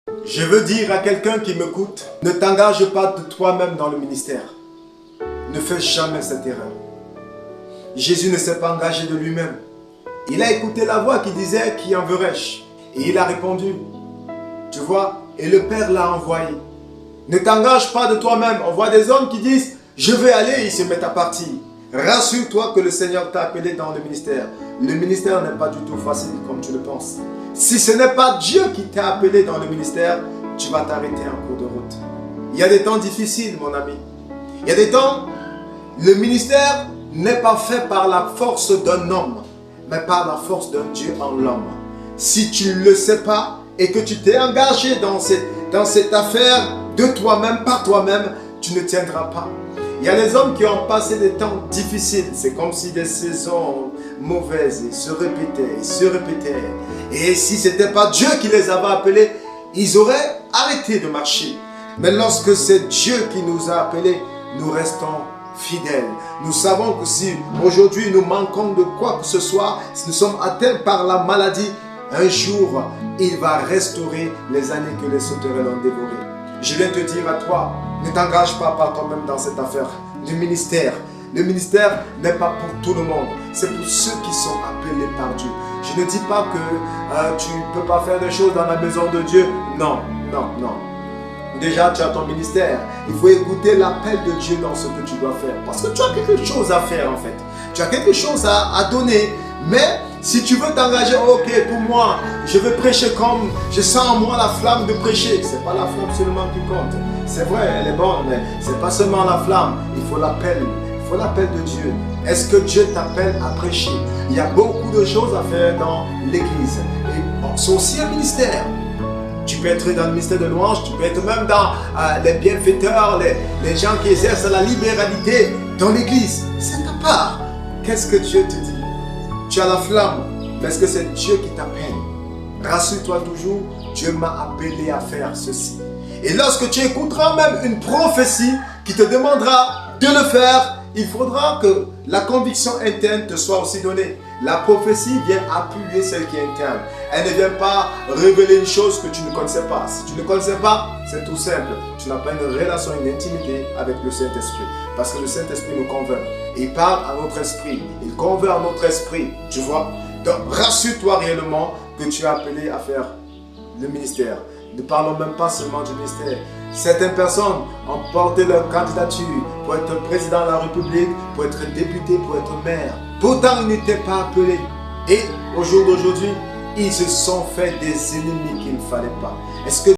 Je veux dire à quelqu'un qui m'écoute, ne t'engage pas de toi-même dans le ministère. Ne fais jamais cette erreur. Jésus ne s'est pas engagé de lui-même. Il a écouté la voix qui disait, qui enverrai-je? Et il a répondu, tu vois, et le Père l'a envoyé. Ne t'engage pas de toi-même. On voit des hommes qui disent, je vais aller, et ils se mettent à partir. Rassure-toi que le Seigneur t'a appelé dans le ministère. Le ministère n'est pas du tout facile comme tu le penses. Si ce n'est pas Dieu qui t'a appelé dans le ministère, tu vas t'arrêter en cours de route. Il y a des temps difficiles, mon ami. Il y a des temps, le ministère n'est pas fait par la force d'un homme, mais par la force d'un Dieu en l'homme. Si tu ne le sais pas et que tu t'es engagé dans cette affaire de toi-même, par toi-même, tu ne tiendras pas. Il y a des hommes qui ont passé des temps difficiles. C'est comme si des saisons mauvaises se répétaient, se répétaient. Et si ce n'était pas Dieu qui les avait appelés, ils auraient arrêté de marcher. Mais lorsque c'est Dieu qui nous a appelés, nous restons fidèles. Nous savons que si aujourd'hui nous manquons de quoi que ce soit, si nous sommes atteints par la maladie, un jour, il va restaurer les années que les sauterelles ont dévorées. Je viens te dire à toi, ne t'engage pas par toi-même dans cette affaire du ministère. Le ministère n'est pas pour tout le monde, c'est pour ceux qui sont appelés par Dieu. Je ne dis pas que tu ne peux pas faire des choses dans la maison de Dieu. Non, non, non. Déjà, tu as ton ministère. Il faut écouter l'appel de Dieu dans ce que tu dois faire. Parce que tu as quelque chose à faire en fait. Tu as quelque chose à donner. Mais si tu veux t'engager, ok, pour moi, je veux prêcher comme je sens en moi la flamme de prêcher. Ce n'est pas la flamme seulement qui compte. C'est vrai, elle est bonne, mais ce n'est pas seulement la flamme. Il faut l'appel. Il faut l'appel de Dieu. Est-ce que Dieu t'appelle à prêcher? Il y a beaucoup de choses à faire dans l'église. Et c'est aussi un ministère. Tu peux être dans le ministère de louange, tu peux être même dans les bienfaiteurs, les gens qui exercent la libéralité dans l'église. C'est ta part. Qu'est-ce que Dieu te dit? Tu as la flamme, mais est-ce que c'est Dieu qui t'appelle? Rassure-toi toujours, Dieu m'a appelé à faire ceci. Et lorsque tu écouteras même une prophétie qui te demandera de le faire, il faudra que la conviction interne te soit aussi donnée. La prophétie vient appuyer celle qui est interne. Elle ne vient pas révéler une chose que tu ne connaissais pas. Si tu ne connaissais pas, c'est tout simple. Tu n'as pas une relation, une intimité avec le Saint-Esprit. Parce que le Saint-Esprit nous convainc. Il parle à notre esprit. Il convainc à notre esprit. Tu vois? Donc rassure-toi réellement que tu es appelé à faire le ministère. Ne parlons même pas seulement du ministère. Certaines personnes ont porté leur candidature pour être président de la République, pour être député, pour être maire. Pourtant, ils n'étaient pas appelés. Et au jour d'aujourd'hui, ils se sont fait des ennemis qu'il ne fallait pas. Est-ce que